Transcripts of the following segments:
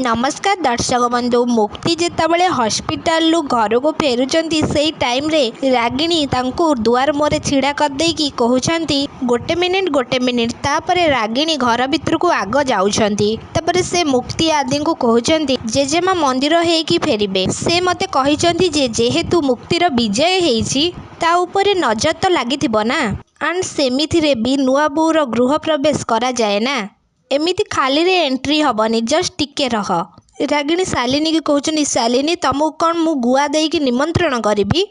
नमस्कार दर्शक बंधु मुक्ति जितेबाला हस्पिटाल घर को फेरुंट से टाइम रे रागिणी दुआर मोरे छिड़ा करदेकी कहते गोटे मिनिट तापर रागिणी घर भितर को आग जाऊँच से मुक्ति आदि को कहते जेजेमा मंदिर होगी फेरबे से मते कहते जेहेतु मुक्तिर विजय होती ता उपरे नजर तो लगी ना एंड सेमिथिरे भी नुआ बोर गृह प्रवेश करा जाए ना एमिति खाली रे एंट्री हबनी जस्ट टिके रह रागिणी शालिनी की कहते शालिनी तुमको कौन मु गुआ देकी निमंत्रण करी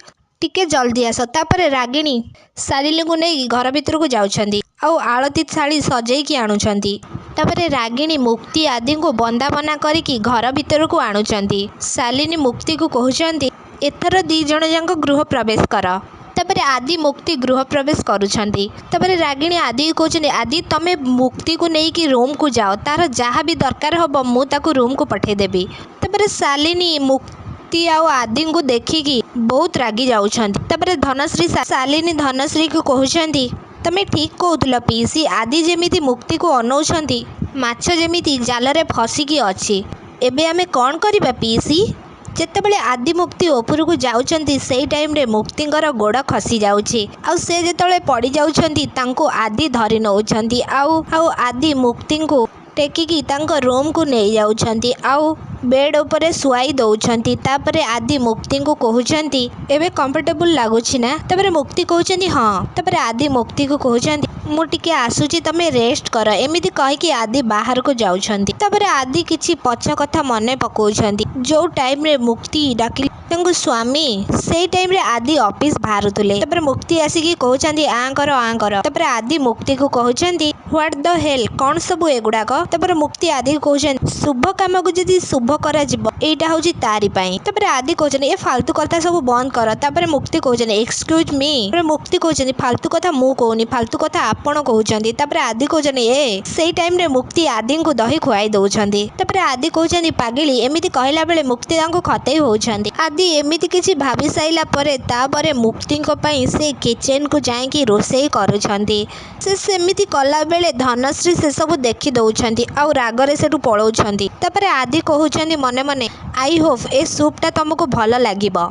टिके जल्दी आस तापर रागिणी शालिनी को नहीं घर भीतर को जाउछंती आउ आलती थाली सजेकी आणुछंती तापर रागिणी मुक्ति आदि को बंदापना करिकी घर भीतर को आणुछंती शालिनी मुक्ति को कहते एथर दी जण जाक गृह प्रवेश कर तापर आदि मुक्ति गृह प्रवेश करुछंती तापर रागिणी आदि कहते आदि तमे मुक्ति को लेकिन रूम को जाओ तार जहाँ भी दरकार हम मु ताकू रूम को पठेदेवी तापर शालिनी मुक्ति आदि को देखिकी बहुत रागी जाउछंती तापर धनश्री शालिनी धनश्री को कहते तमे ठीक कहूल पीसी आदि जेमिति मुक्ति को अनौछंती माछ जेमिति जालरे फसिकी अछि एबे आमे कौन करिबा पीसी जेतेबेले आदि मुक्ति ऊपर को जाउछंती सेई टाइम रे मुक्तिंकर गोड़ खसी जाउछि आउ से जेतेबेले पड़ी जाउछंती तांको आदि धरि नउछंती आउ आदि मुक्ति को टेकिकी तांको रूम को नहीं जाउछंती आउ बेड ऊपर सुआई दउछंती तापरे आदि मुक्ति को कहउछंती एबे कंफर्टेबल लागुछि ना तापरे मुक्ति कहउछंती हां तापरे आदि मुक्ति को कहउछंती मु टिके आसुची तमे रेस्ट कर एमिति कहिकी आदि बाहर को जाउछंती तापरे आदि किछि पछ कथा मने पकाउछंती जो टाइम रे मुक्ति डाकिल तांको स्वामी सेई टाइम रे आदि ऑफिस बाहरुतले तापरे मुक्ति आसीकी कहउछंती आ कर तापरे आदि मुक्ति को कहउछंती व्हाट द हेल कौन सब एगुड़ा तापरे मुक्ति आदि कहउछंती शुभ काम को जदी शुभ करा जिवो एटा होची तारी पई तापरे आदि कहउछंती ए फालतू कथा सब बंद कर तापरे मुक्ति कहउछंती एक्सक्यूज मी तापरे मुक्ति कहउछंती फालतू कथा मु कहउनी फालतू कथा आपण कहउछंती तापरे आदि कहउछंती ए सेई टाइम रे मुक्ति आदि को दही खुआई दउछंती तापरे आदि कहउछंती पागिली एमिति कहला बेले मुक्ति तांको खतई होउछंती आदि एमिति किछि भाबी साइला परे तापरे मुक्ति को पई से किचन को जाईकी रोसेई करूछंती से सेमिति कला बेले धनश्री से सब देखि दउछंती आउ रागरे सेटु पळौछंती तापरे आदि कहउछंती मने मने आई होप ए सूपटा तुमको भल लागिबो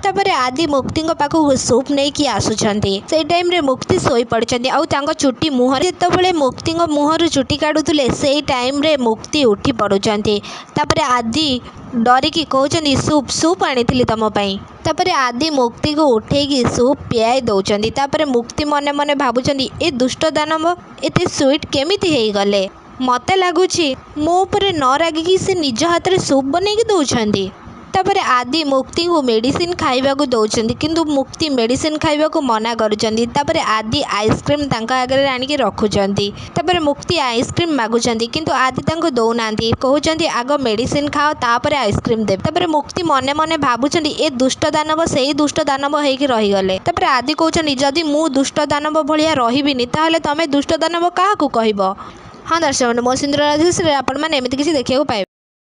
तापरे आदि मुक्ति पाखु सूप नहीं कि आसुछंती से टाइम रे मुक्ति सोई पड़छंती आउ तांको चुट्टी मुहर जेतेबेले मुक्ति मुहर चुट्टी काढुतले से टाइम रे मुक्ति उठी पड़ुछंती तापरे आदि डरिकी कहउछंती सूप सूप आनिथिली तम पई तापरे आदि मुक्ति को उठेकी सूप पियाई दउछंती तापरे मुक्ति मने मने भाबुछंती ए दुष्ट दानव एते स्वीट केमिति हेई गले मते लागुछि मो ऊपर न रागिकी से निज हाथ रे सूप बनेकी दउछंती तापरे आदि मुक्ति को मेडिसिन खाइबा को दउछंती किंतु मुक्ति मेडिसिन खाइबा को मना करूछंती तापरे आदि आइसक्रीम तांका आगे आनिकी रखुछंती तापरे मुक्ति आइसक्रीम मागुछंती किंतु आदि तांको दउनांती कहउछंती आग मेडिसिन खाओ तापरे आइसक्रीम दे तापरे मुक्ति मने मने भाबुछंती ए दुष्ट दानव सेही दुष्ट दानव हेकी रही गले तापरे आदि कहउछंती जदी मु दुष्ट दानव भलिया रहिबिनी ताहले तमे दुष्ट दानव काहाकू कहइबो हाँ दर्शक मो सिंधुराधेश आपण मैंने एमती किसी देखा पाए।